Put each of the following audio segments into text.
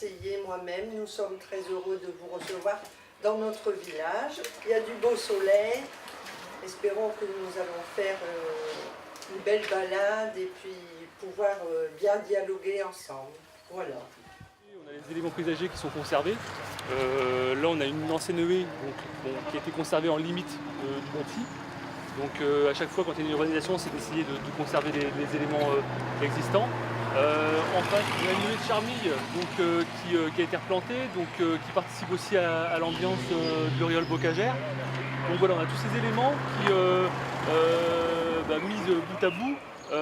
conseiller, moi-même, nous sommes très heureux de vous recevoir dans notre village. Il y a du beau soleil. Espérons que nous allons faire une belle balade et puis pouvoir bien dialoguer ensemble. Voilà. On a les éléments paysagers qui sont conservés. Là, on a une ancienne haie qui a été conservée en limite du bâti. Donc à chaque fois, quand il y a une urbanisation, c'est d'essayer de conserver les éléments existants. En face, il y a une haie de charmille qui a été replantée, qui participe aussi à l'ambiance de l'auréole bocagère. Donc voilà, on a tous ces éléments qui, mis bout à bout,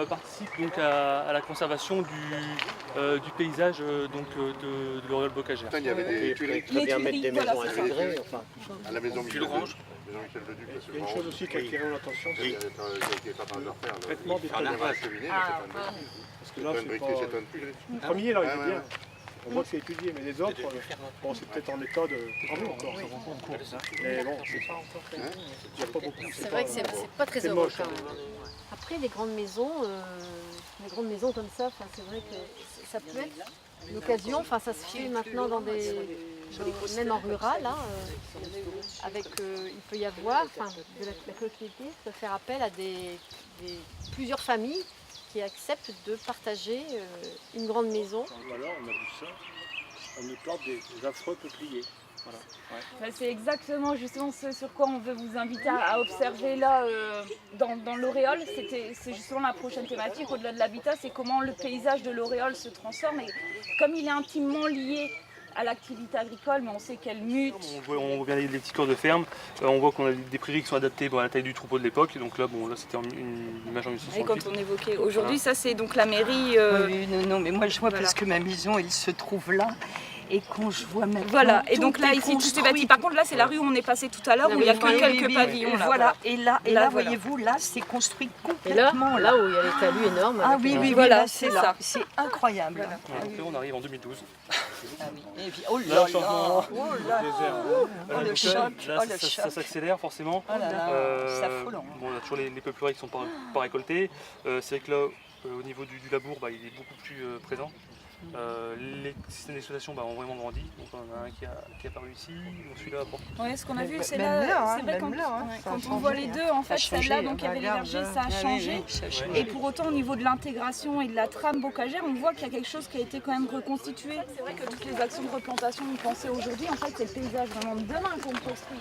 participent donc à la conservation du paysage de l'auréole bocagère. Il y avait des tuileries. Très bien mettre des maisons intégrées. Enfin, à la maison Michel Orange. Leduc. Il y a une chose aussi qui a attiré mon attention, c'est le traitement des On n'a toilettes. pas cheminée, Parce que là, c'est pas... c'est pas... Le premier, là, il est bien. On voit que c'est étudié, mais les autres, bon, c'est peut-être en état de travaux encore. Mais bon, il n'y a pas beaucoup. C'est vrai que c'est pas très heureux quand même. Après, les grandes maisons comme ça, c'est vrai que ça peut être l'occasion, enfin ça se fait maintenant même en rural, hein, il peut y avoir, de la collectivité peut faire appel à plusieurs familles qui acceptent de partager une grande maison. Voilà, on a vu ça, on y plante des affreux peupliers. Voilà. Ouais. C'est exactement justement ce sur quoi on veut vous inviter à observer là dans l'auréole. C'est justement la prochaine thématique au-delà de l'habitat, c'est comment le paysage de l'auréole se transforme. Et comme il est intimement lié à l'activité agricole, mais on sait qu'elle mute. On voit bien les petits corps de ferme, on voit qu'on a des prairies qui sont adaptées à la taille du troupeau de l'époque, donc là, c'était une image en 1968. Et quand on évoquait aujourd'hui, ça c'est donc la mairie... Oui, non, mais moi je vois parce que ma maison, elle se trouve là. Et quand je vois maintenant, voilà, et donc là, ici, tout est bâti. Par contre, là, c'est la rue où on est passé tout à l'heure, où il n'y a que quelques pavillons. Voilà, et là, voyez-vous, là, c'est construit complètement. Et là où il y a les talus énormes. Ah oui, voilà, c'est ça. C'est incroyable. Voilà. Après, on arrive en 2012. Ah oui. Et puis, oh là là, le choc, ça s'accélère forcément. Oh là là, c'est affolant. Bon, on a toujours les peupleraies qui ne sont pas récoltées. C'est vrai que là, au niveau du labour, il est beaucoup plus présent. Les systèmes d'exploitation ont vraiment grandi, donc on en a un qui est apparu ici, donc celui-là apporte. Oui, ce qu'on a vu, c'est là, c'est vrai quand on voit les deux, en fait, celle-là, donc il y avait les vergers, ça a changé. Et pour autant, au niveau de l'intégration et de la trame bocagère, on voit qu'il y a quelque chose qui a été quand même reconstitué. C'est vrai que toutes les actions de replantation pensées aujourd'hui, en fait, c'est le paysage vraiment de demain qu'on construit.